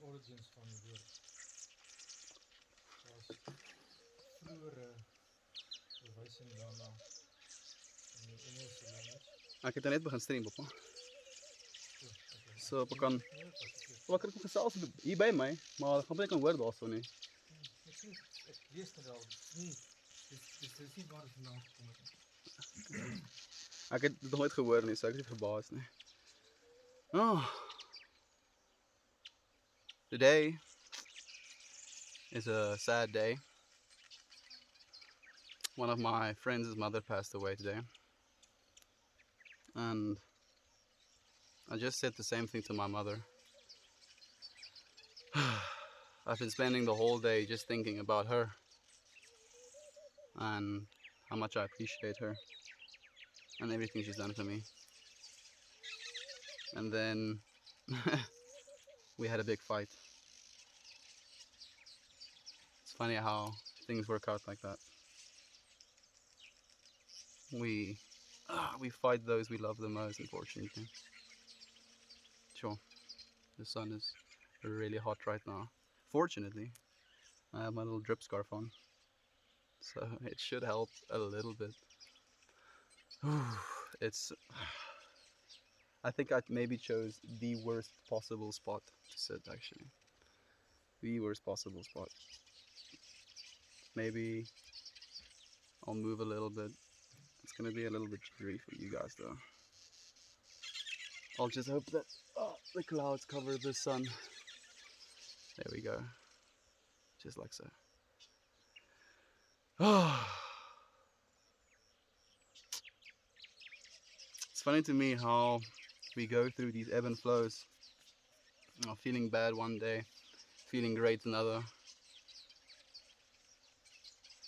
origins van die woord. Daar's vroegere verwysing daarna in die Engelse language. Ek het net begin stream, papa. Okay. So, ek kan... Nee, pas ek. Wat kan ek gesels hier by my, maar ek gaan baie kan hoor daarso nie. Ek sê ek lees dit al. Nee. Dis nie waar dit vandaan gekom het nie. Ek het dit nog nooit gehoor nie, so ek is nie verbaas nie. Oh. Today is a sad day. One of my friends' mother passed away today. And I just said the same thing to my mother. I've been spending the whole day just thinking about her and how much I appreciate her and everything she's done for me. And then we had a big fight. It's funny how things work out like that. We fight those we love the most, unfortunately. Sure, the sun is really hot right now. Fortunately, I have my little drip scarf on, so it should help a little bit. I think I maybe chose the worst possible spot to sit, actually. The worst possible spot. Maybe I'll move a little bit. It's gonna be a little bit jittery for you guys though. I'll just hope that the clouds cover the sun. There we go. Just like so. It's funny to me how we go through these ebb and flows. You know, feeling bad one day, feeling great another.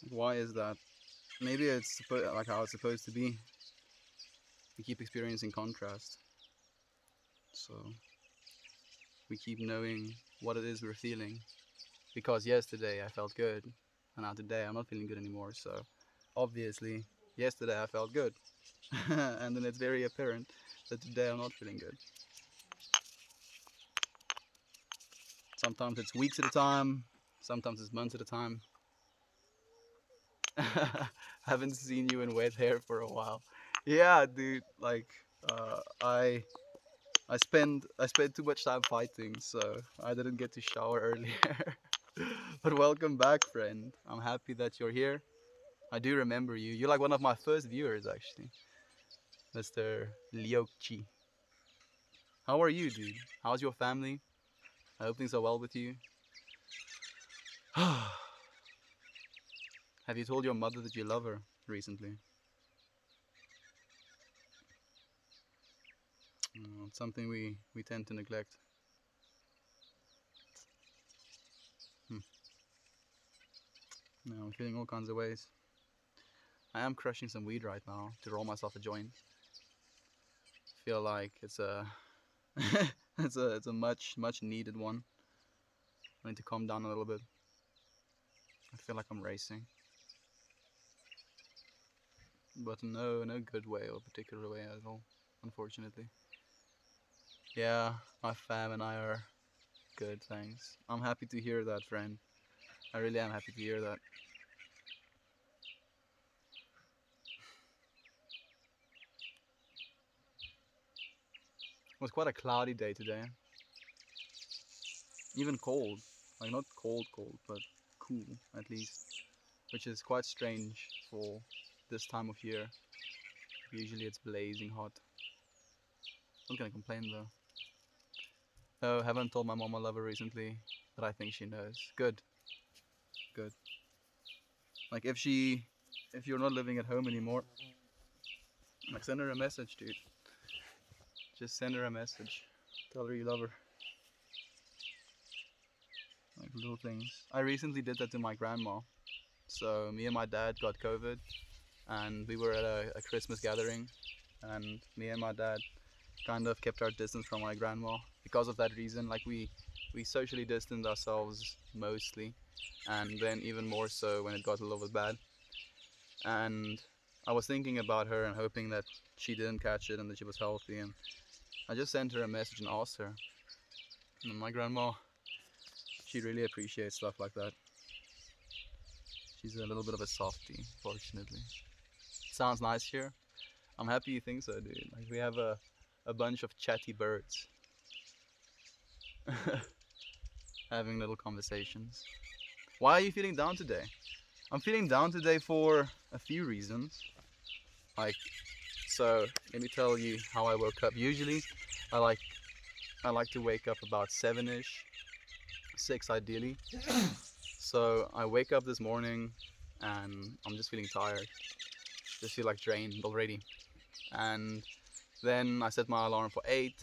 Why is that? Maybe it's like how it's supposed to be. We keep experiencing contrast. So we keep knowing what it is we're feeling. Because yesterday I felt good, and now today I'm not feeling good anymore. So obviously yesterday I felt good. And then it's very apparent that today I'm not feeling good. Sometimes it's weeks at a time, sometimes it's months at a time. Haven't seen you in wet hair for a while. Yeah, dude, like I spent too much time fighting, so I didn't get to shower earlier. But welcome back, friend. I'm happy that you're here. I do remember you. You're like one of my first viewers, actually. Mr. Liokchi. How are you, dude? How's your family? I hope things are well with you. Have you told your mother that you love her recently? It's something we tend to neglect. I'm feeling all kinds of ways. I am crushing some weed right now to roll myself a joint. Feel like it's a it's a much needed one. I need to calm down a little bit. I feel like I'm racing, but no good way or particular way at all, unfortunately. Yeah, my fam and I are good, thanks. I'm happy to hear that, friend. I really am happy to hear that. It was quite a cloudy day today. Even cold. Like not cold, but cool at least. Which is quite strange for this time of year. Usually it's blazing hot. Not gonna complain though. Oh, haven't told my mom I love her recently, but I think she knows. Good. Like if you're not living at home anymore, like send her a message, dude. Just send her a message. Tell her you love her. Like little things. I recently did that to my grandma. So me and my dad got COVID, and we were at a Christmas gathering, and me and my dad kind of kept our distance from my grandma because of that reason. Like we socially distanced ourselves mostly, and then even more so when it got a little bit bad. And I was thinking about her and hoping that she didn't catch it and that she was healthy, and I just sent her a message and asked her. And my grandma She really appreciates stuff like that. She's a little bit of a softie, fortunately. Sounds nice here. I'm happy you think so, dude. Like we have a bunch of chatty birds having little conversations. Why are you feeling down today? I'm feeling down today for a few reasons. Like, so let me tell you how I woke up. Usually, I like to wake up about 7ish, 6 ideally. So I wake up this morning and I'm just feeling tired. Just feel like drained already. And then I set my alarm for 8,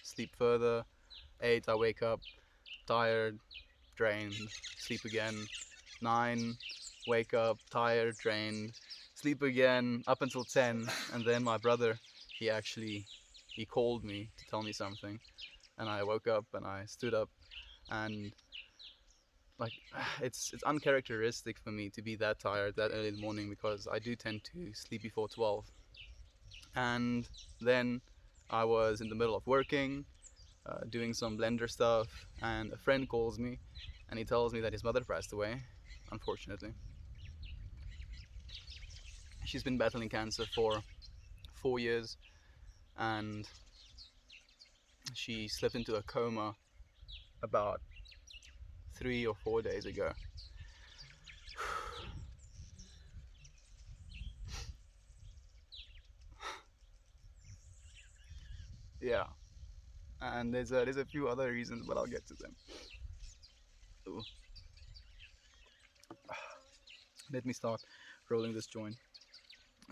sleep further. 8, I wake up tired, drained, sleep again. 9, wake up tired, drained, sleep again up until 10. And then my brother, he called me to tell me something. And I woke up and I stood up, and like it's uncharacteristic for me to be that tired that early in the morning, because I do tend to sleep before 12. And then I was in the middle of working, doing some blender stuff, and a friend calls me and he tells me that his mother passed away, unfortunately. She's been battling cancer for 4 years, and she slipped into a coma about 3 or 4 days ago. Yeah, and there's a few other reasons, but I'll get to them. Ooh. Let me start rolling this joint.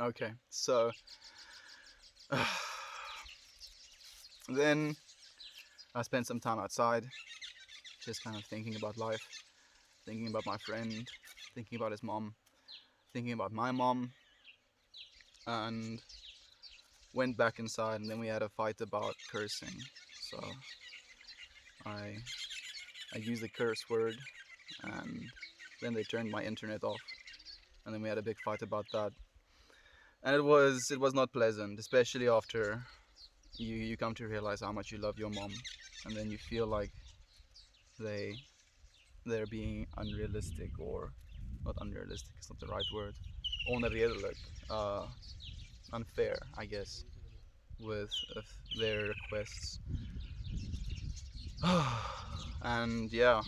Okay, so then I spent some time outside, just kind of thinking about life, thinking about my friend, thinking about his mom, thinking about my mom, and went back inside, and then we had a fight about cursing. So I used a curse word, and then they turned my internet off, and then we had a big fight about that. And it was not pleasant, especially after you come to realize how much you love your mom, and then you feel like they're being unrealistic, or not unrealistic, it's not the right word, onredelijk, unfair, I guess, with their requests. And yeah,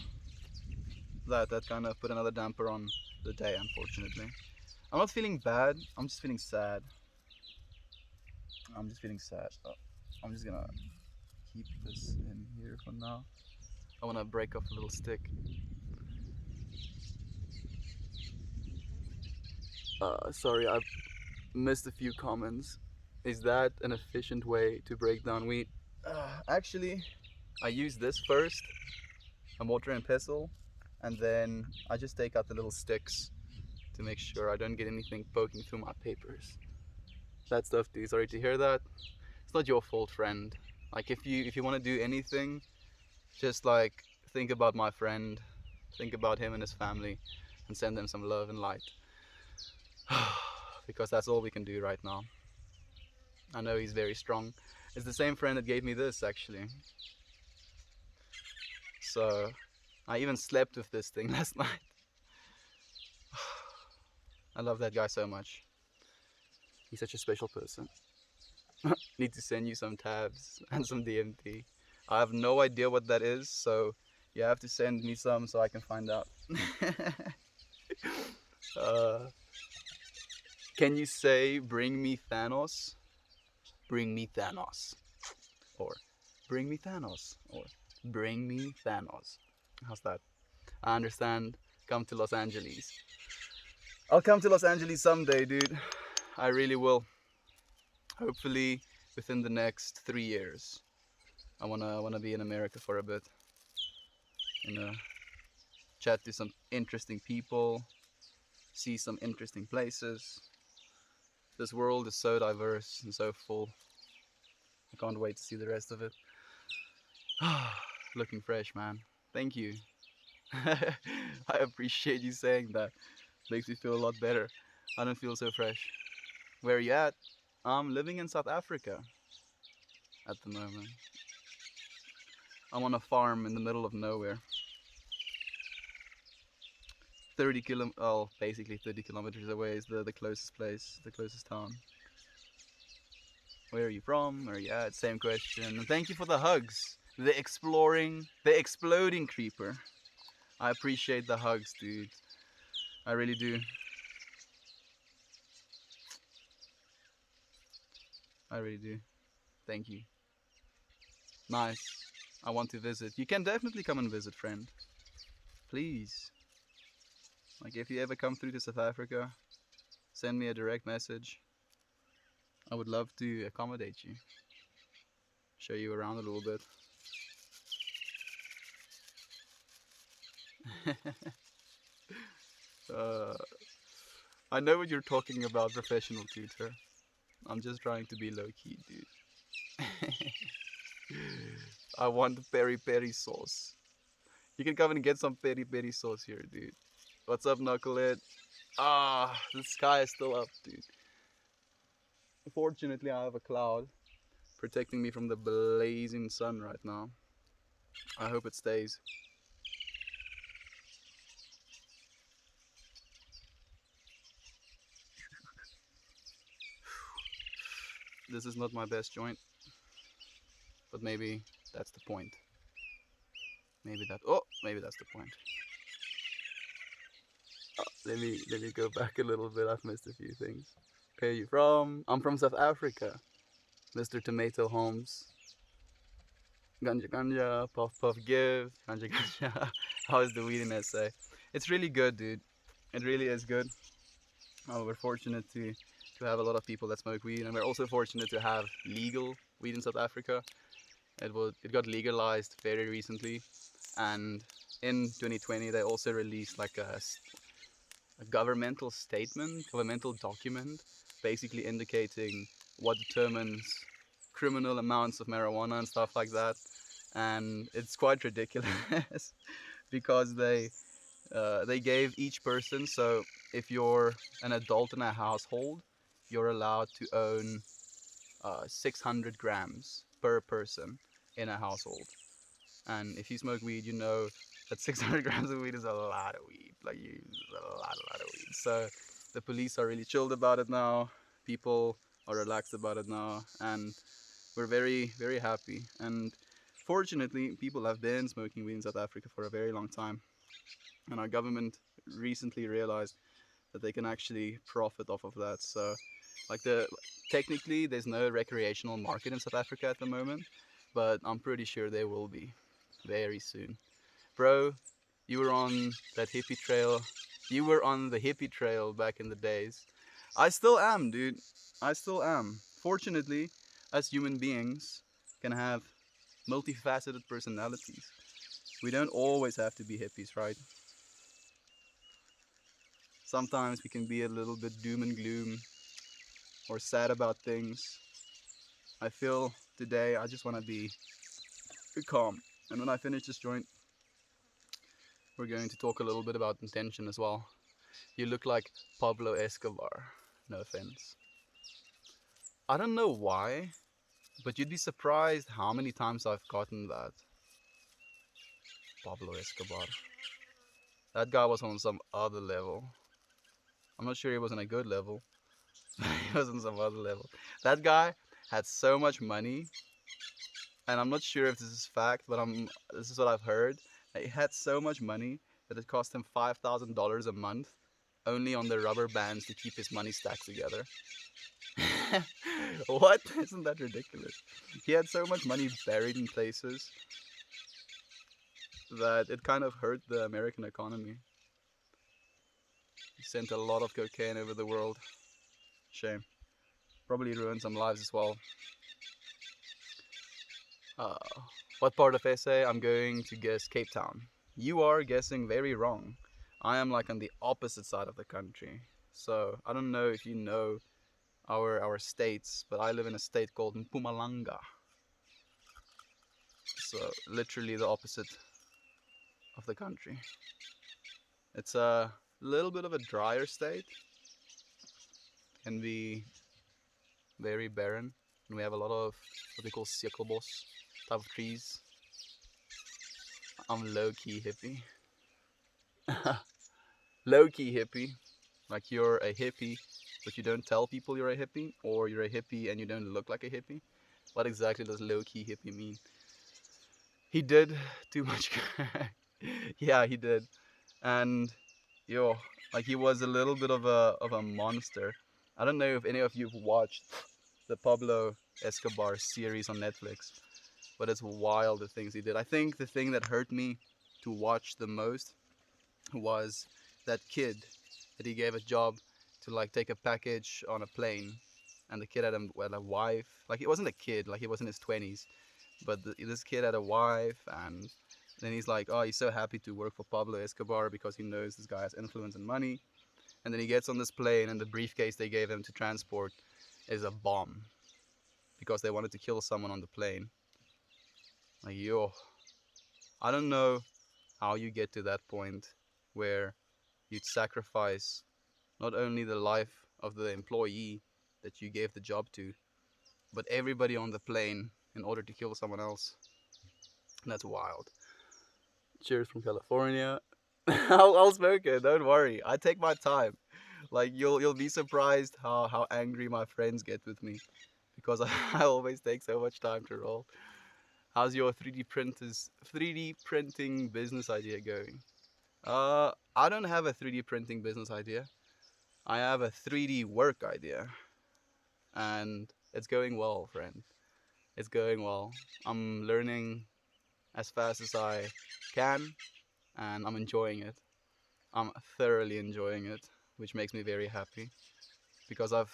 that kind of put another damper on the day, unfortunately. I'm not feeling bad, I'm just feeling sad. I'm just gonna keep this in here for now. I wanna break off a little stick. Sorry, I've missed a few comments. Is that an efficient way to break down wheat? Actually, I use this first, a mortar and pestle, and then I just take out the little sticks to make sure I don't get anything poking through my papers. That stuff, dude. Sorry to hear that. It's not your fault, friend. Like, if you want to do anything, just like think about my friend, think about him and his family, and send them some love and light. Because that's all we can do right now. I know he's very strong. It's the same friend that gave me this, actually. So I even slept with this thing last night. I love that guy so much. He's such a special person. Need to send you some tabs and some DMT. I have no idea what that is, so you have to send me some so I can find out. Can you say, bring me Thanos? Bring me Thanos. Or, bring me Thanos. Or, bring me Thanos. How's that? I understand. Come to Los Angeles. I'll come to Los Angeles someday, dude. I really will. Hopefully within the next 3 years. I wanna be in America for a bit. Chat to some interesting people, see some interesting places. This world is so diverse and so full. I can't wait to see the rest of it. Looking fresh, man. Thank you. I appreciate you saying that. Makes me feel a lot better. I don't feel so fresh. Where are you at? I'm living in South Africa at the moment. I'm on a farm in the middle of nowhere. basically 30 kilometers away is the closest place, the closest town. Where are you from? Or yeah, same question. And thank you for the hugs. The exploding creeper. I appreciate the hugs, dude. I really do. I really do. Thank you. Nice. I want to visit. You can definitely come and visit, friend. Please. Like, if you ever come through to South Africa, send me a direct message. I would love to accommodate you. Show you around a little bit. I know what you're talking about, professional tutor. I'm just trying to be low-key, dude. I want peri peri sauce. You can come and get some peri peri sauce here, dude. What's up, Knucklehead? Ah, the sky is still up, dude. Fortunately, I have a cloud protecting me from the blazing sun right now. I hope it stays. This is not my best joint, but maybe that's the point. Maybe that's the point. Let me go back a little bit. I've missed a few things. Where are you from? I'm from South Africa. Mr. Tomato Holmes. Ganja ganja, puff puff give, ganja ganja. How is the weed in SA? It's really good, dude. It really is good. We're fortunate to have a lot of people that smoke weed, and we're also fortunate to have legal weed in South Africa. It got legalized very recently, and in 2020 they also released like a governmental statement, governmental document, basically indicating what determines criminal amounts of marijuana and stuff like that. And it's quite ridiculous because they gave each person, so if you're an adult in a household, you're allowed to own 600 grams per person in a household. And if you smoke weed, you know that 600 grams of weed is a lot of weed. Like, a lot of weed. So the police are really chilled about it now. People are relaxed about it now, and we're very, very happy. And fortunately, people have been smoking weed in South Africa for a very long time, and our government recently realized that they can actually profit off of that. So, like, technically, there's no recreational market in South Africa at the moment, but I'm pretty sure there will be very soon. Bro, you were on that hippie trail. You were on the hippie trail back in the days. I still am, dude. I still am. Fortunately, as human beings, can have multifaceted personalities. We don't always have to be hippies, right? Sometimes we can be a little bit doom and gloom or sad about things. I feel today I just want to be calm. And when I finish this joint, we're going to talk a little bit about intention as well. You look like Pablo Escobar. No offense. I don't know why, but you'd be surprised how many times I've gotten that. Pablo Escobar. That guy was on some other level. I'm not sure he was on a good level, but he was on some other level. That guy had so much money, and I'm not sure if this is fact, but this is what I've heard. He had so much money that it cost him $5,000 a month only on the rubber bands to keep his money stacked together. What? Isn't that ridiculous? He had so much money buried in places that it kind of hurt the American economy. He sent a lot of cocaine over the world. Shame. Probably ruined some lives as well. What part of SA? I'm going to guess Cape Town. You are guessing very wrong. I am like on the opposite side of the country. So I don't know if you know our states, but I live in a state called Mpumalanga. So literally the opposite of the country. It's a little bit of a drier state. Can be very barren, and we have a lot of what they call siekobos type of trees. I'm low-key hippie. low-key hippie, like you're a hippie, but you don't tell people you're a hippie, or you're a hippie and you don't look like a hippie. What exactly does low-key hippie mean? He did too much. Yeah, he did, and yo, like he was a little bit of a monster. I don't know if any of you've watched the Pablo Escobar series on Netflix, but it's wild the things he did. I think the thing that hurt me to watch the most was that kid that he gave a job to like take a package on a plane, and the kid had a wife. Like it wasn't a kid, like he was in his 20s, but this kid had a wife, and then he's like, oh, he's so happy to work for Pablo Escobar because he knows this guy has influence and money. And then he gets on this plane, and the briefcase they gave him to transport is a bomb because they wanted to kill someone on the plane. Like, yo, I don't know how you get to that point where you'd sacrifice not only the life of the employee that you gave the job to, but everybody on the plane in order to kill someone else. That's wild. Cheers from California. I'll smoke it. Don't worry. I take my time. Like you'll be surprised how angry my friends get with me because I always take so much time to roll. How's your 3D printing business idea going? I don't have a 3D printing business idea. I have a 3D work idea, and it's going well, friend. It's going well. I'm learning as fast as I can, and I'm enjoying it. I'm thoroughly enjoying it, which makes me very happy because I've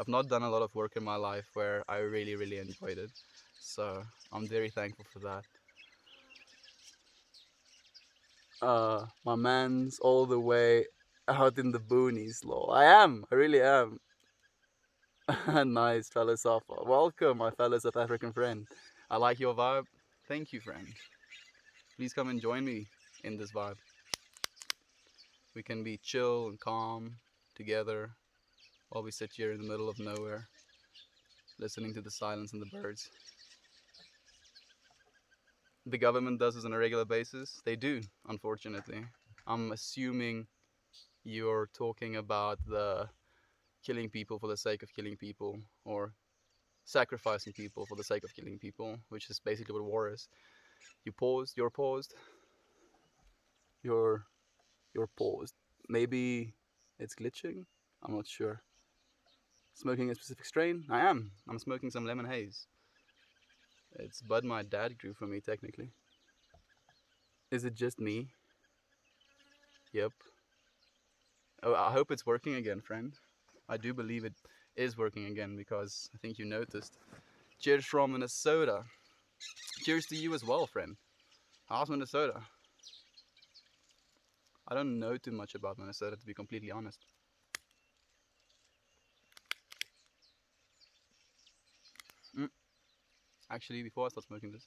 not done a lot of work in my life where I really enjoyed it. So I'm very thankful for that. My man's all the way out in the boonies, lol. I really am. Nice, fellow Safa. Welcome, my fellow South African friend. I like your vibe. Thank you, friend. Please come and join me in this vibe. We can be chill and calm together while we sit here in the middle of nowhere, listening to the silence and the birds. The government does this on a regular basis. They do, unfortunately. I'm assuming you're talking about the killing people for the sake of killing people, or sacrificing people for the sake of killing people, which is basically what war is. You're paused, you're paused. Maybe it's glitching? I'm not sure. Smoking a specific strain? I am. I'm smoking some lemon haze. It's bud my dad grew for me, technically. Is it just me? Yep. Oh, I hope it's working again, friend. I do believe it is working again because I think you noticed. Cheers from Minnesota. Cheers to you as well, friend. How's Minnesota? I don't know too much about Minnesota, to be completely honest. Actually, before I start smoking this,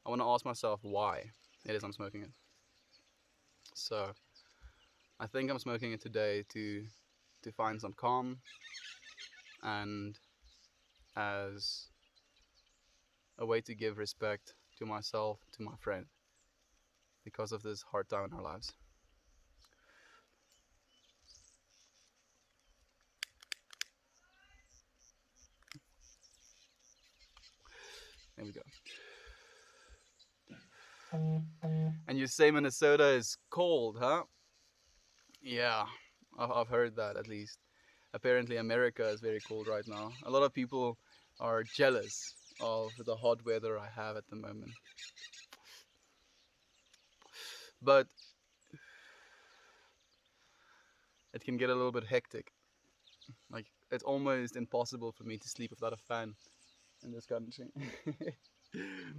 I want to ask myself why it is I'm smoking it. So, I think I'm smoking it today to find some calm and as a way to give respect to myself, to my friend, because of this hard time in our lives. There we go. And you say Minnesota is cold, huh? Yeah, I've heard that at least. Apparently, America is very cold right now. A lot of people are jealous of the hot weather I have at the moment. But it can get a little bit hectic. Like, it's almost impossible for me to sleep without a fan in this country.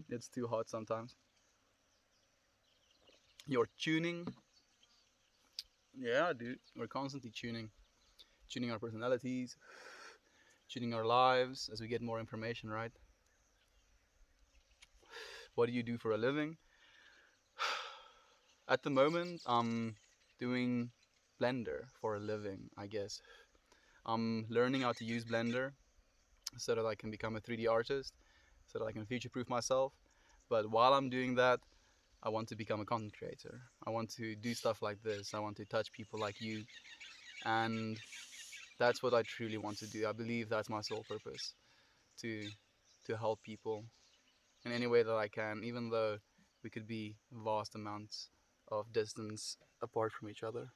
It's too hot sometimes. You're tuning. Yeah, dude. We're constantly tuning. Tuning our personalities, tuning our lives as we get more information, right? What do you do for a living? At the moment, I'm doing Blender for a living, I guess. I'm learning how to use Blender so that I can become a 3D artist, so that I can future-proof myself. But while I'm doing that, I want to become a content creator. I want to do stuff like this. I want to touch people like you. And that's what I truly want to do. I believe that's my sole purpose, to to help people in any way that I can, even though we could be vast amounts of distance apart from each other.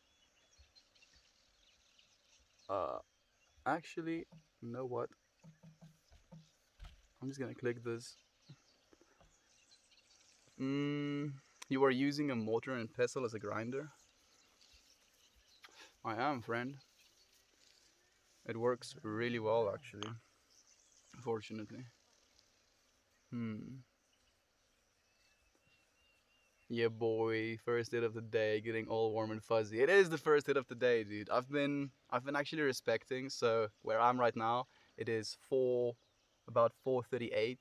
Uh, Actually, you know what? I'm just gonna click this. Mm, you are using a mortar and pestle as a grinder? I am, friend. It works really well, actually. Fortunately. Hmm. Yeah, boy. First hit of the day, getting all warm and fuzzy. It is the first hit of the day, dude. I've been actually respecting. So where I'm right now, it is about 4:38,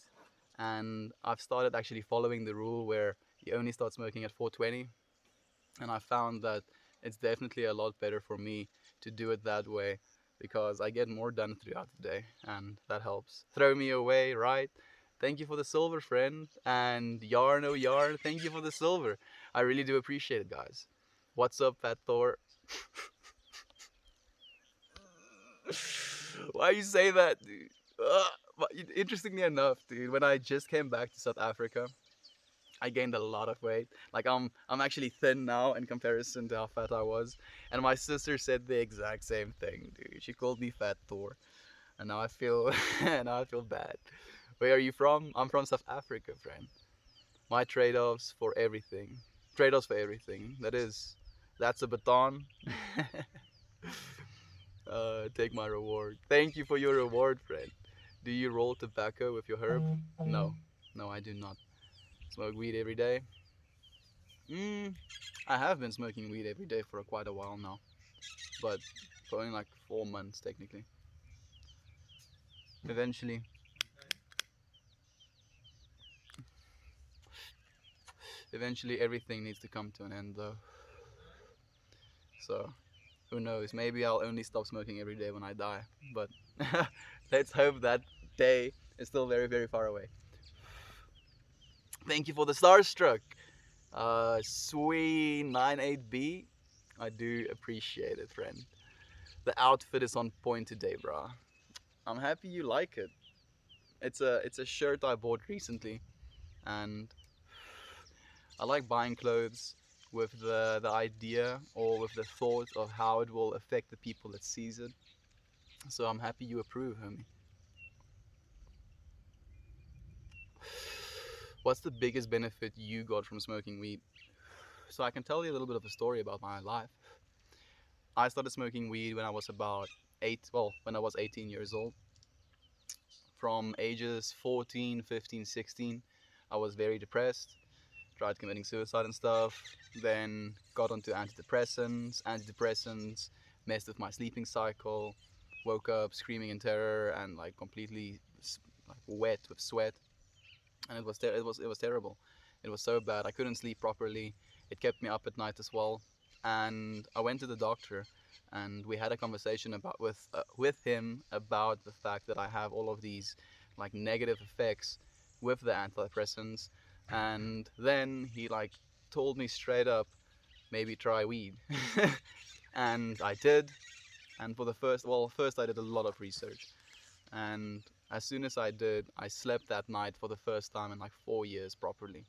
and I've started actually following the rule where you only start smoking at 4:20, and I found that it's definitely a lot better for me to do it that way because I get more done throughout the day, and that helps. Throw me away, right? Thank you for the silver, friend. And Yarn, oh Yarn, thank you for the silver. I really do appreciate it, guys. What's up, Fat Thor? Why you say that, dude? But interestingly enough, dude, when I just came back to South Africa, I gained a lot of weight. Like I'm actually thin now in comparison to how fat I was. And my sister said the exact same thing, dude. She called me Fat Thor, and now I feel now I feel bad. Where are you from? I'm from South Africa, friend. My trade-offs for everything. Trade-offs for everything. That's a baton. Take my reward. Thank you for your reward, friend. Do you roll tobacco with your herb? No, no, I do not. Smoke weed every day. Mm, I have been smoking weed every day for quite a while now, but for only like 4 months technically. Eventually, eventually everything needs to come to an end though. So who knows? Maybe I'll only stop smoking every day when I die. But let's hope that day is still very, very far away. Thank you for the starstruck, Sweet 98B. I do appreciate it, friend. The outfit is on point today, brah. I'm happy you like it. It's a shirt I bought recently, and I like buying clothes with the idea or with the thought of how it will affect the people that sees it. So I'm happy you approve, homie. What's the biggest benefit you got from smoking weed? So I can tell you a little bit of a story about my life. I started smoking weed when I was about when I was 18 years old. From ages 14, 15, 16, I was very depressed, tried committing suicide and stuff, then got onto antidepressants. Antidepressants messed with my sleeping cycle, woke up screaming in terror and like completely like wet with sweat, and it was terrible. It was so bad. I couldn't sleep properly. It kept me up at night as well. And I went to the doctor, and we had a conversation with him about the fact that I have all of these like negative effects with the antidepressants. And then he like told me straight up, maybe try weed. And I did. And for the first I did a lot of research, and as soon as I did, I slept that night for the first time in like 4 years properly.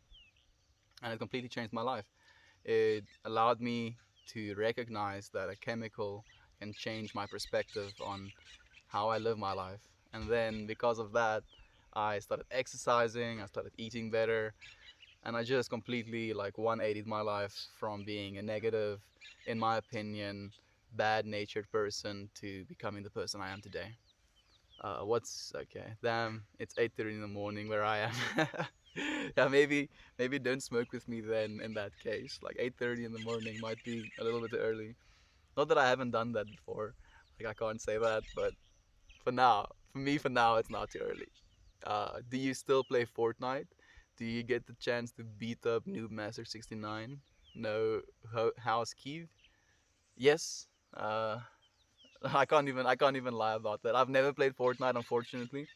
And it completely changed my life. It allowed me to recognize that a chemical can change my perspective on how I live my life. And then because of that, I started exercising, I started eating better, and I just completely like 180'd my life from being a negative, in my opinion, bad natured person to becoming the person I am today. What's okay? Damn, it's 8:30 in the morning where I am. Yeah, maybe don't smoke with me then. In that case, like 8:30 in the morning might be a little bit early. Not that I haven't done that before. Like I can't say that, but for now, it's not too early. Do you still play Fortnite? Do you get the chance to beat up Noob Master 69? No, House Keith? Yes. I can't even lie about that. I've never played Fortnite, unfortunately.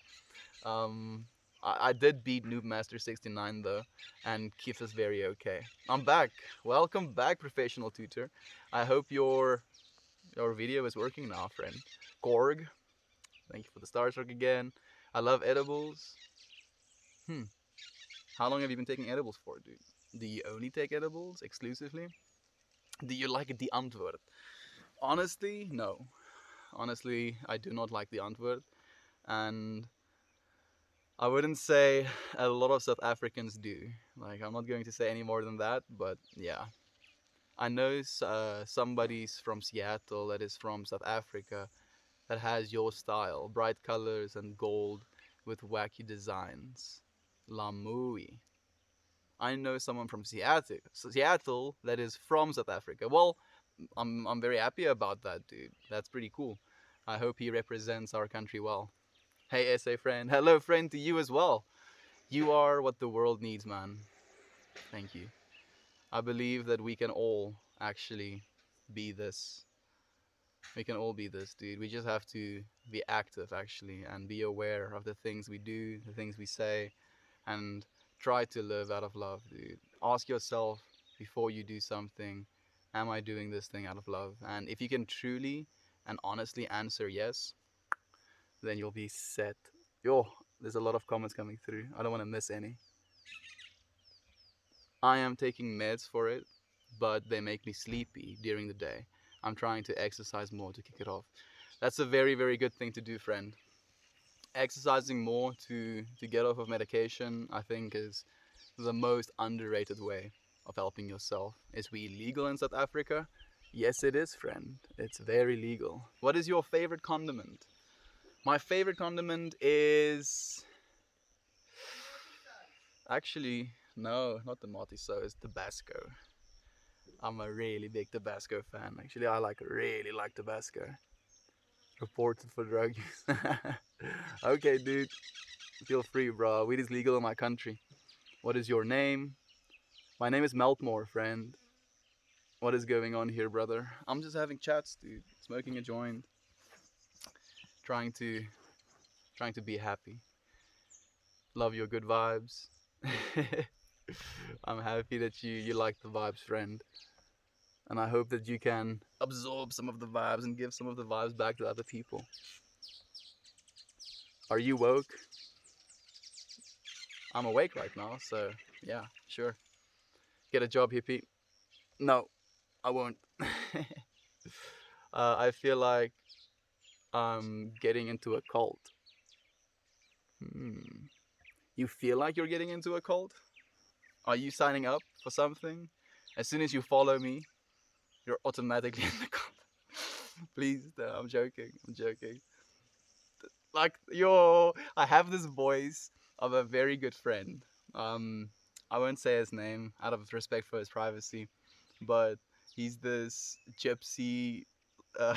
Um, I did beat Noob Master 69 though, and Keith is very okay. I'm back. Welcome back, professional tutor. I hope your video is working now, friend. Korg, thank you for the Star Trek again. I love edibles. Hmm. How long have you been taking edibles for, dude? Do you only take edibles exclusively? Do you like the Antwoord? Honestly, no. Honestly, I do not like the Antwoord, and I wouldn't say a lot of South Africans do. Like, I'm not going to say any more than that, but yeah. I know somebody's from Seattle that is from South Africa that has your style, bright colors and gold with wacky designs. Lamui. I know someone from Seattle that is from South Africa. Well, I'm very happy about that, dude. That's pretty cool. I hope he represents our country well. Hey, SA friend. Hello, friend, to you as well. You are what the world needs, man. Thank you. I believe that we can all actually be this. We can all be this, dude. We just have to be active, actually, and be aware of the things we do, the things we say, and try to live out of love, dude. Ask yourself before you do something, am I doing this thing out of love? And if you can truly and honestly answer yes, then you'll be set. Yo, there's a lot of comments coming through. I don't want to miss any. I am taking meds for it, but they make me sleepy during the day. I'm trying to exercise more to kick it off. That's a very, very good thing to do, friend. Exercising more to get off of medication, I think, is the most underrated way of helping yourself. Is we legal in South Africa? Yes, it is, friend. It's very legal. What is your favorite condiment? My favorite condiment is actually no, not the Mortiso. It's Tabasco. I'm a really big Tabasco fan. Actually, I really like Tabasco. Reported for drug use. Okay, dude. Feel free, bro. Weed is legal in my country. What is your name? My name is Meltmore, friend. What is going on here, brother? I'm just having chats, dude. Smoking a joint. Trying to be happy. Love your good vibes. I'm happy that you like the vibes, friend. And I hope that you can absorb some of the vibes and give some of the vibes back to other people. Are you woke? I'm awake right now, so yeah, sure. Get a job, hippie. No, I won't. I feel like I'm getting into a cult. Hmm. You feel like you're getting into a cult? Are you signing up for something? As soon as you follow me, you're automatically in the cult. Please, no, I'm joking. I'm joking. Like, yo, I have this voice of a very good friend. Um, I won't say his name out of respect for his privacy, but he's this gypsy. Uh,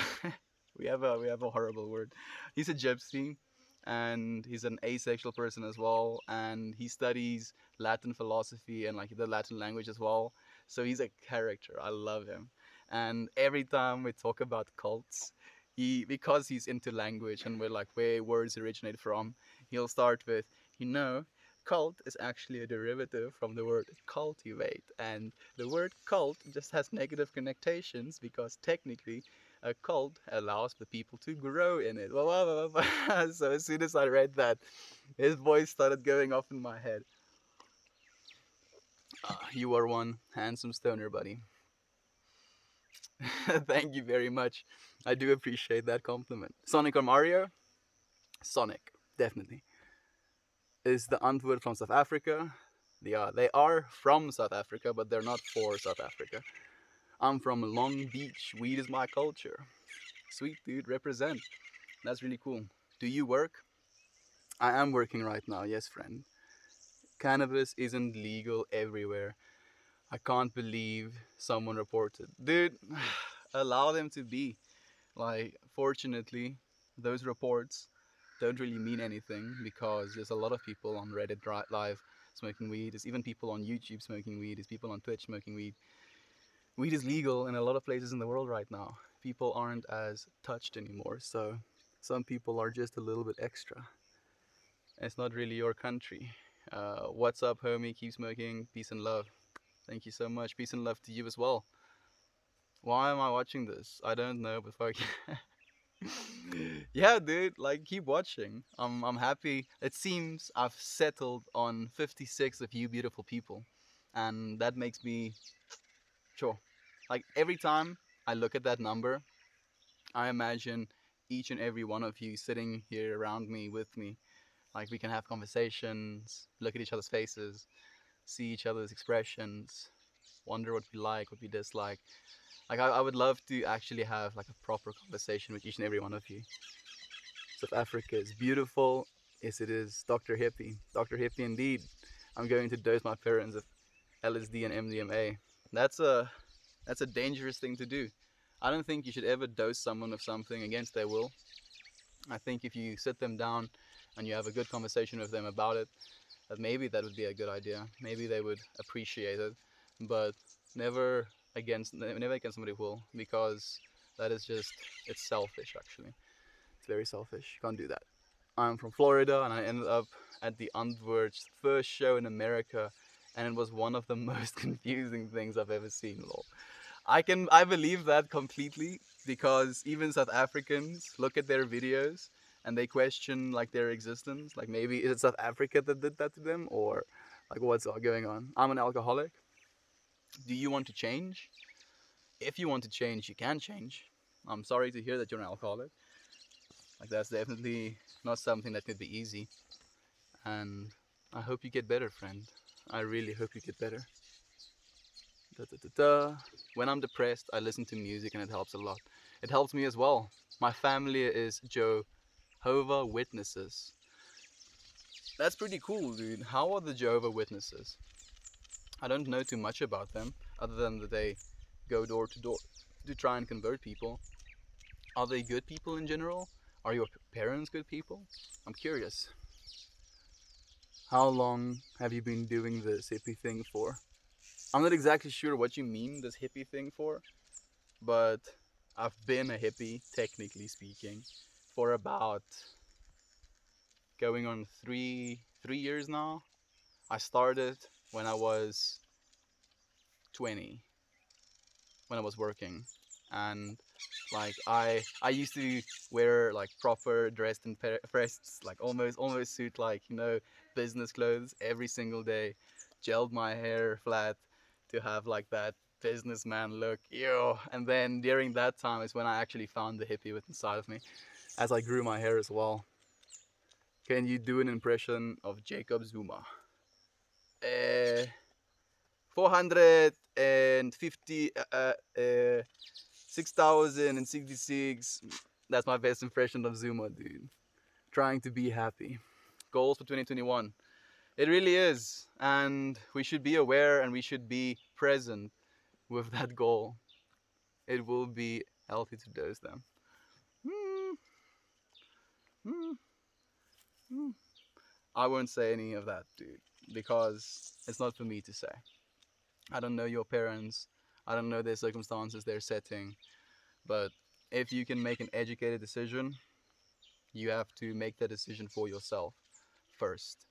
we have a horrible word. He's a gypsy, and he's an asexual person as well, and he studies Latin philosophy and like the Latin language as well. So he's a character. I love him, and every time we talk about cults, because he's into language and we're like where words originate from, he'll start with, you know, cult is actually a derivative from the word cultivate, and the word cult just has negative connotations because technically a cult allows the people to grow in it. So as soon as I read that, his voice started going off in my head. You are one handsome stoner, buddy. Thank you very much. I do appreciate that compliment. Sonic or Mario? Sonic, definitely. Is the Antwoord from South Africa? They are from South Africa, but they're not for South Africa. I'm from Long Beach. Weed is my culture. Sweet, dude, represent. That's really cool. Do you work? I am working right now, yes, friend. Cannabis isn't legal everywhere. I can't believe someone reported. Dude, allow them to be. Like, fortunately, those reports don't really mean anything because there's a lot of people on Reddit live smoking weed. There's even people on YouTube smoking weed. There's people on Twitch smoking weed. Weed is legal in a lot of places in the world right now. People aren't as touched anymore, so some people are just a little bit extra. It's not really your country. What's up, homie? Keep smoking. Peace and love. Thank you so much. Peace and love to you as well. Why am I watching this? I don't know, but fuck. Yeah, dude, like keep watching. I'm happy. It seems I've settled on 56 of you beautiful people, and that makes me sure. Like every time I look at that number, I imagine each and every one of you sitting here around me with me. Like we can have conversations, look at each other's faces, see each other's expressions, wonder what we like, what we dislike. Like I would love to actually have like a proper conversation with each and every one of you. South Africa is beautiful. Yes, it is. Dr. Hippie. Dr. Hippie indeed. I'm going to dose my parents of LSD and MDMA. That's a dangerous thing to do. I don't think you should ever dose someone with something against their will. I think if you sit them down and you have a good conversation with them about it, that maybe that would be a good idea. Maybe they would appreciate it, but never against somebody's will, because that is just, it's selfish actually. It's very selfish. You can't do that. I'm from Florida and I ended up at the Antwoord's first show in America, and it was one of the most confusing things I've ever seen, lol. I believe that completely, because even South Africans look at their videos and they question like their existence. Like maybe is it South Africa that did that to them, or like what's going on? I'm an alcoholic. Do you want to change? If you want to change, you can change. I'm sorry to hear that you're an alcoholic. Like that's definitely not something that could be easy. And I hope you get better, friend. I really hope you get better. Da, da, da, da. When I'm depressed, I listen to music and it helps a lot. It helps me as well. My family is Jehovah Witnesses. That's pretty cool, dude. How are the Jehovah Witnesses? I don't know too much about them, other than that they go door to door to try and convert people. Are they good people in general? Are your parents good people? I'm curious. How long have you been doing this hippie thing for? I'm not exactly sure what you mean this hippie thing for, but I've been a hippie, technically speaking, for about going on three years now. I started when I was 20, when I was working, and like I used to wear like proper dressed and pressed, like almost suit, like business clothes every single day, gelled my hair flat to have like that businessman look. Ew. And then during that time is when I actually found the hippie within inside of me, as I grew my hair as well. Can you do an impression of Jacob Zuma? 450 6066. That's my best impression of Zuma, dude. Trying to be happy. Goals for 2021. It really is. And we should be aware and we should be present with that goal. It will be healthy to dose them. Mm, mm, mm. I won't say any of that, dude, because it's not for me to say. I don't know your parents. I don't know their circumstances, their setting. But if you can make an educated decision, you have to make that decision for yourself first.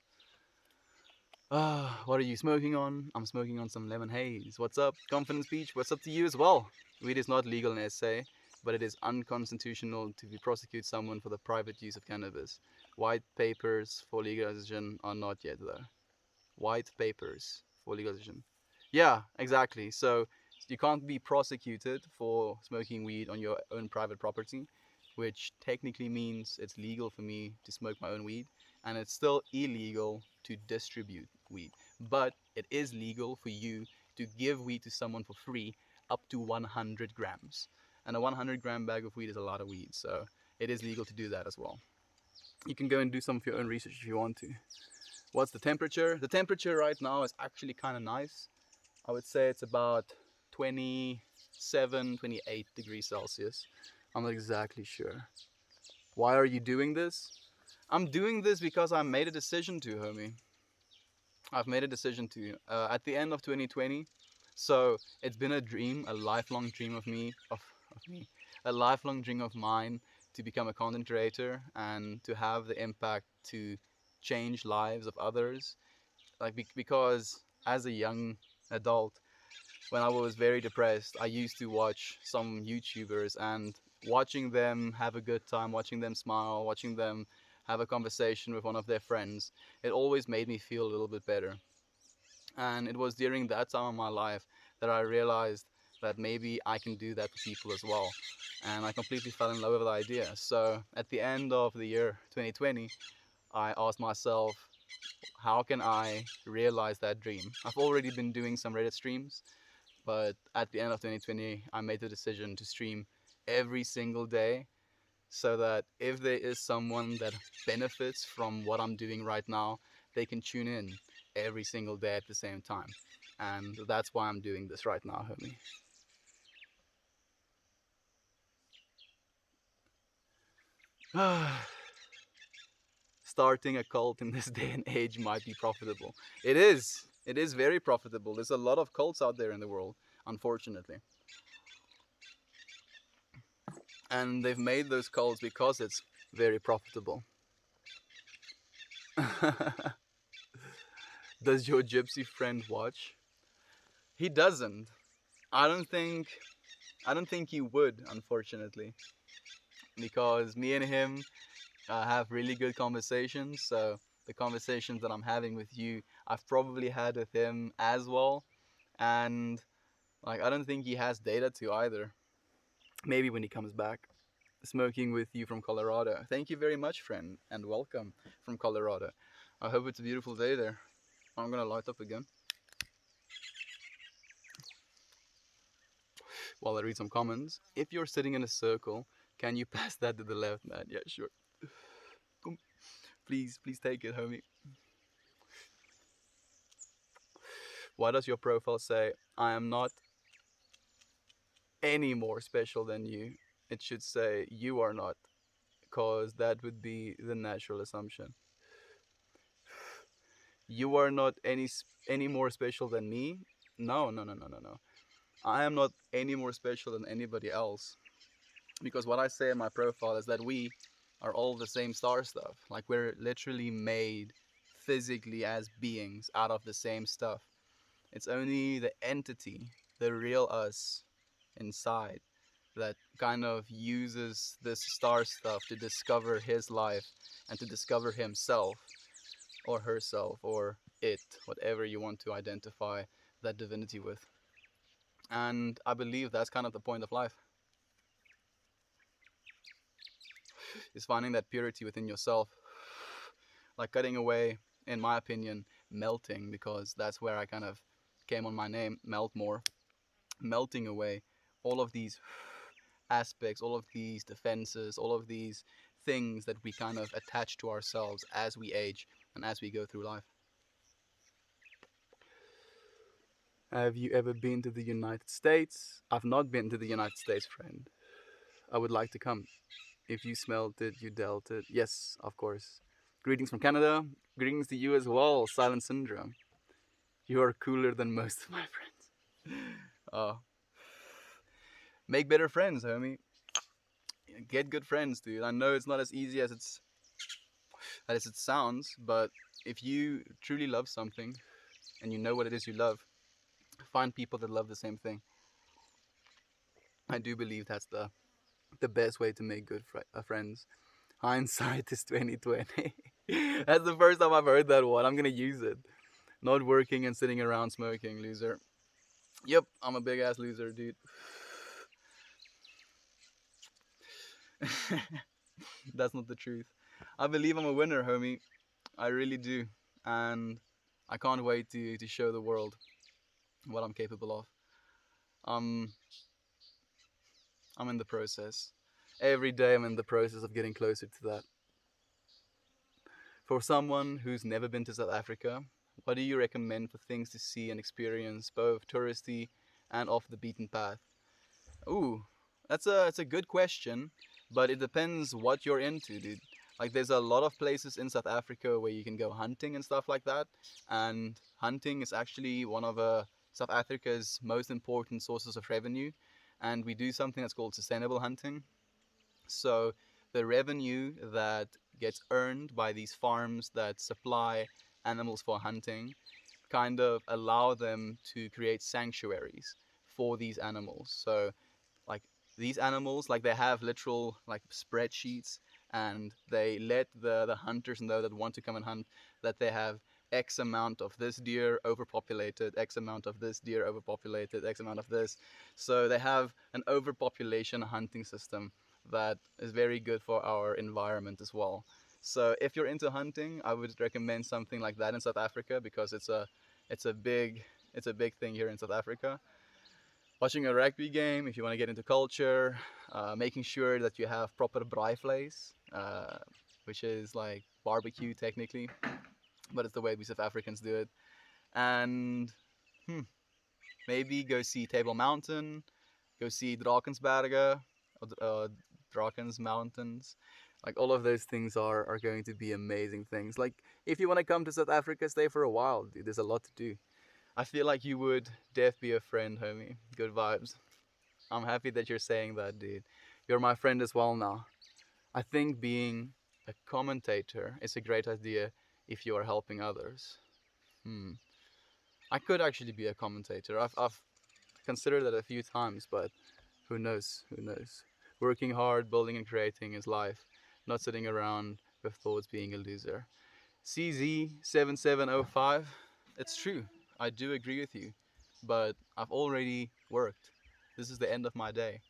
What are you smoking on? I'm smoking on some lemon haze. What's up? Confidence Beach, what's up to you as well? Weed is not legal in SA, but it is unconstitutional to prosecute someone for the private use of cannabis. White papers for legalization are not yet there. White papers for legalization. Yeah, exactly. So you can't be prosecuted for smoking weed on your own private property, which technically means it's legal for me to smoke my own weed, and it's still illegal to distribute weed. But it is legal for you to give weed to someone for free up to 100 grams. And a 100-gram bag of weed is a lot of weed, so it is legal to do that as well. You can go and do some of your own research if you want to. What's the temperature? The temperature right now is actually kind of nice. I would say it's about 27, 28 degrees Celsius. I'm not exactly sure. Why are you doing this? I'm doing this because I made a decision to, homie. I've made a decision to. At the end of 2020, so it's been a dream, a lifelong dream of me, a lifelong dream of mine to become a content creator and to have the impact to change lives of others. Like because as a young adult, when I was very depressed, I used to watch some YouTubers, and watching them have a good time, watching them smile, watching them have a conversation with one of their friends, it always made me feel a little bit better. And it was during that time of my life that I realized that maybe I can do that for people as well. And I completely fell in love with the idea. So at the end of the year 2020, I asked myself, how can I realize that dream? I've already been doing some Reddit streams, but at the end of 2020, I made the decision to stream every single day, so that if there is someone that benefits from what I'm doing right now, they can tune in every single day at the same time. And that's why I'm doing this right now, homie. Starting a cult in this day and age might be profitable. It is. It is very profitable. There's a lot of cults out there in the world, unfortunately. And they've made those cults because it's very profitable. Does your gypsy friend watch? He doesn't. I don't think he would, unfortunately, because me and him have really good conversations. So the conversations that I'm having with you, I've probably had with him as well, and like I don't think he has data to either. Maybe when he comes back. Smoking with you from Colorado. Thank you very much, friend, and welcome from Colorado. I hope it's a beautiful day there. I'm gonna light up again while I read some comments. If you're sitting in a circle, can you pass that to the left, man? Yeah, sure. Come. Please take it, homie. Why does your profile say, I am not any more special than you? It should say, you are not, because that would be the natural assumption. You are not any more special than me? No. I am not any more special than anybody else. Because what I say in my profile is that we are all the same star stuff. Like we're literally made physically as beings out of the same stuff. It's only the entity, the real us inside, that kind of uses this star stuff to discover his life and to discover himself or herself or it, whatever you want to identify that divinity with. And I believe that's kind of the point of life, is finding that purity within yourself, like cutting away, in my opinion, melting, because that's where I kind of came on my name, Melt More, melting away all of these aspects, all of these defenses, all of these things that we kind of attach to ourselves as we age and as we go through life. Have you ever been to the United States? I've not been to the United States, friend. I would like to come. If you smelled it, you dealt it. Yes, of course. Greetings from Canada. Greetings to you as well, Silent Syndrome. You are cooler than most of my friends. Make better friends, homie. Get good friends, dude. I know it's not as easy as it sounds, but if you truly love something and you know what it is you love, find people that love the same thing. I do believe that's the best way to make good friends. Hindsight is 2020. That's the first time I've heard that one. I'm gonna use it. Not working and sitting around smoking, loser. Yep, I'm a big ass loser, dude. That's not the truth. I believe I'm a winner, homie. I really do. And I can't wait to show the world what I'm capable of. I'm in the process. Every day I'm in the process of getting closer to that. For someone who's never been to South Africa, what do you recommend for things to see and experience, both touristy and off the beaten path? Ooh, that's a good question, but it depends what you're into, dude. Like there's a lot of places in South Africa where you can go hunting and stuff like that, and hunting is actually one of South Africa's most important sources of revenue, and we do something that's called sustainable hunting. So the revenue that gets earned by these farms that supply animals for hunting kind of allow them to create sanctuaries for these animals. So like these animals, like they have literal like spreadsheets, and they let the hunters know that want to come and hunt that they have X amount of this deer overpopulated, X amount of this deer overpopulated, X amount of this. So they have an overpopulation hunting system that is very good for our environment as well. So if you're into hunting, I would recommend something like that in South Africa, because it's a big it's a big thing here in South Africa. Watching a rugby game, if you want to get into culture, making sure that you have proper braaivleis, which is like barbecue technically, but it's the way we South Africans do it. And maybe go see Table Mountain, go see Drakensberge, or Drakens Mountains. Like all of those things are going to be amazing things. Like if you want to come to South Africa, stay for a while, dude. There's a lot to do. I feel like you would def be a friend, homie. Good vibes. I'm happy that you're saying that, dude. You're my friend as well now. I think being a commentator is a great idea if you are helping others. I could actually be a commentator. I've considered that a few times, but who knows? Who knows? Working hard, building and creating is life, not sitting around with thoughts being a loser. CZ7705, it's true. I do agree with you, but I've already worked. This is the end of my day.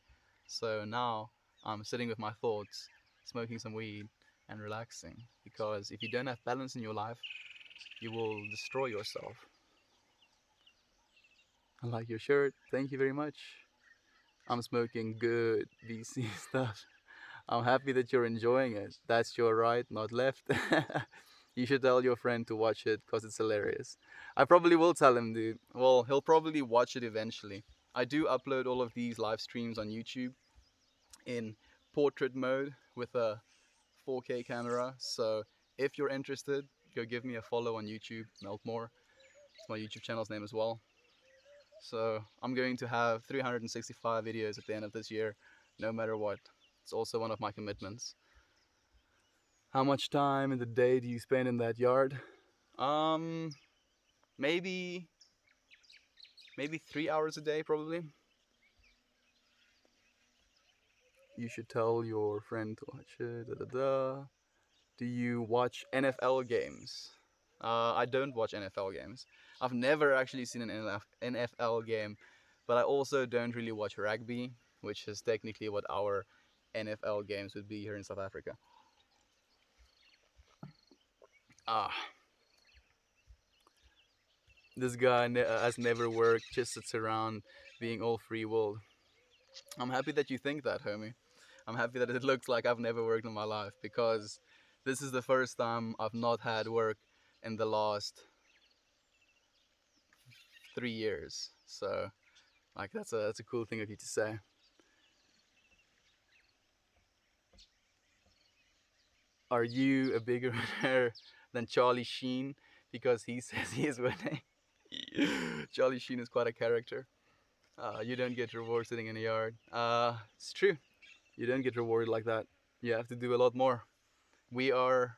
So now I'm sitting with my thoughts, smoking some weed, and relaxing. Because if you don't have balance in your life, you will destroy yourself. I like your shirt. Thank you very much. I'm smoking good VC stuff. I'm happy that you're enjoying it. That's your right, not left. You should tell your friend to watch it because it's hilarious. I probably will tell him, dude. Well, he'll probably watch it eventually. I do upload all of these live streams on YouTube in portrait mode with a 4K camera. So if you're interested, go give me a follow on YouTube, Meltmore. It's my YouTube channel's name as well. So I'm going to have 365 videos at the end of this year, no matter what. It's also one of my commitments. How much time in the day do you spend in that yard? Maybe 3 hours a day, probably. You should tell your friend to watch it. Do you watch NFL games? I don't watch NFL games. I've never actually seen an NFL game, but I also don't really watch rugby, which is technically what our NFL games would be here in South Africa. This guy has never worked, just sits around being all free willed. I'm happy that you think that, homie. I'm happy that it looks like I've never worked in my life, because this is the first time I've not had work in the last 3 years. So, like, that's a cool thing of you to say. Are you a bigger winner than Charlie Sheen? Because he says he is winning. Charlie Sheen is quite a character. You don't get reward sitting in a yard. It's true. You don't get rewarded like that. You have to do a lot more. Why are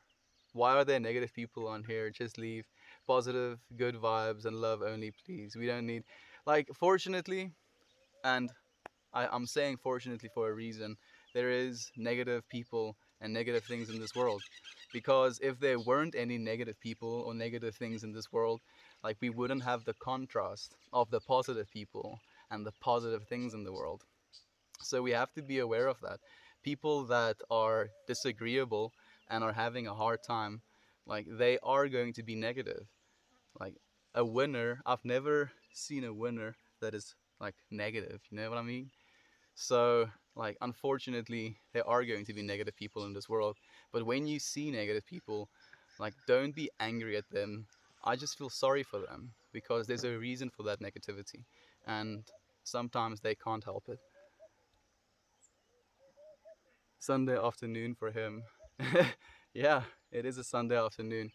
there negative people on here? Just leave. Positive, good vibes and love only, please. We don't need, like, fortunately, and I'm saying fortunately for a reason, there is negative people and negative things in this world. Because if there weren't any negative people or negative things in this world, like, we wouldn't have the contrast of the positive people and the positive things in the world. So we have to be aware of that. People that are disagreeable and are having a hard time, like, they are going to be negative. Like, a winner, I've never seen a winner that is, like, negative, you know what I mean? So, like, unfortunately, there are going to be negative people in this world. But when you see negative people, like, don't be angry at them. I just feel sorry for them, because there's a reason for that negativity. And sometimes they can't help it. Sunday afternoon for him. Yeah, it is a Sunday afternoon.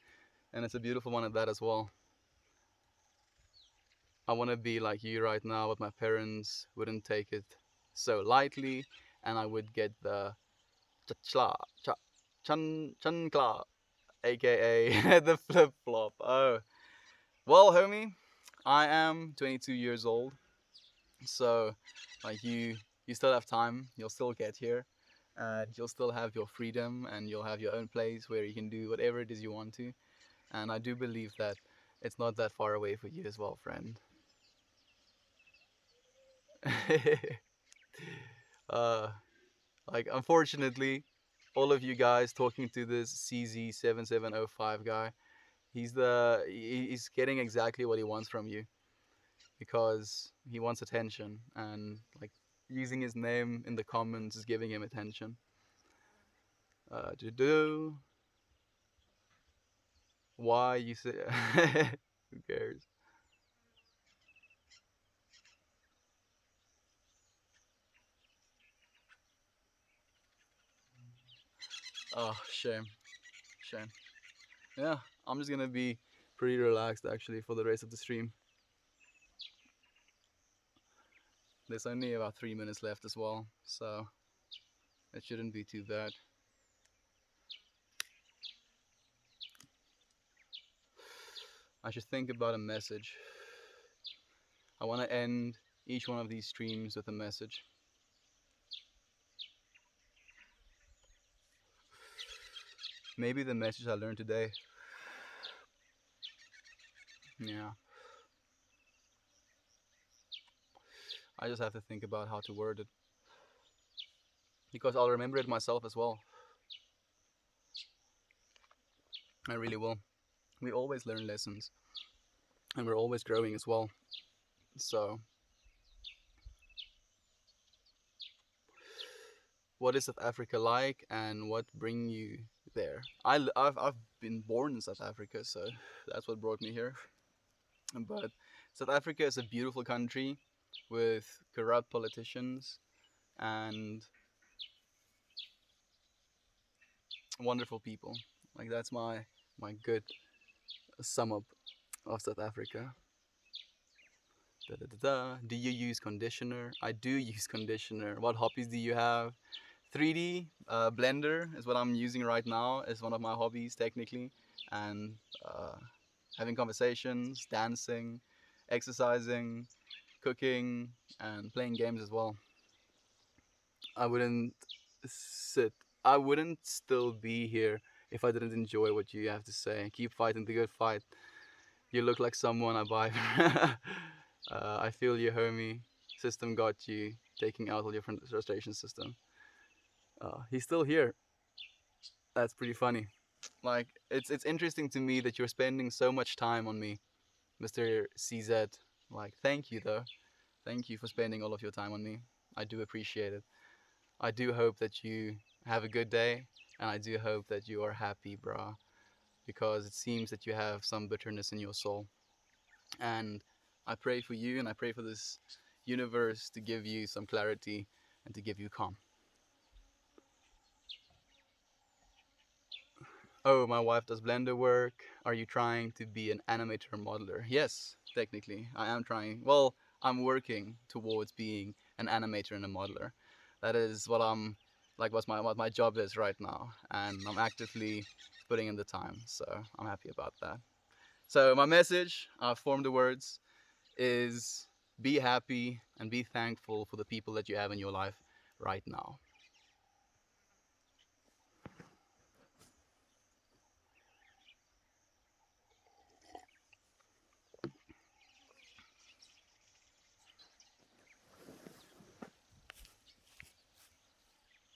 And it's a beautiful one at that as well. I want to be like you right now, but my parents wouldn't take it so lightly, and I would get the cha cha Chankla, aka the flip flop. Oh, well, homie, I am 22 years old, so like you still have time. You'll still get here, and you'll still have your freedom, and you'll have your own place where you can do whatever it is you want to. And I do believe that it's not that far away for you as well, friend. uh, like unfortunately, all of you guys talking to this CZ7705 guy, he's getting exactly what he wants from you because he wants attention, and like using his name in the comments is giving him attention. Do why you say who cares? Oh, shame, shame. Yeah, I'm just gonna be pretty relaxed actually for the rest of the stream. There's only about 3 minutes left as well, so it shouldn't be too bad. I should think about a message. I want to end each one of these streams with a message. Maybe the message I learned today. Yeah. I just have to think about how to word it. Because I'll remember it myself as well. I really will. We always learn lessons. And we're always growing as well. So, what is South Africa like, and what bring you there? I've been born in South Africa, so that's what brought me here. But South Africa is a beautiful country with corrupt politicians and wonderful people. Like that's my good sum up of South Africa. Da, da, da, da. Do you use conditioner? I do use conditioner. What hobbies do you have? 3D Blender is what I'm using right now. It's one of my hobbies technically, and having conversations, dancing, exercising, cooking, and playing games as well. I wouldn't sit. I wouldn't still be here if I didn't enjoy what you have to say. Keep fighting the good fight. You look like someone I buy. I feel you, homie. System got you. Taking out all your frustration system. He's still here. That's pretty funny. Like it's interesting to me that you're spending so much time on me, Mr. CZ. Like thank you though. Thank you for spending all of your time on me. I do appreciate it. I do hope that you have a good day, and I do hope that you are happy, brah, because it seems that you have some bitterness in your soul. And I pray for you, and I pray for this universe to give you some clarity and to give you calm. Oh, my wife does Blender work. Are you trying to be an animator or modeler? Yes, technically, I am trying. Well, I'm working towards being an animator and a modeler. That is what I'm like. What my job is right now, and I'm actively putting in the time. So I'm happy about that. So my message, I've formed the words, is be happy and be thankful for the people that you have in your life right now.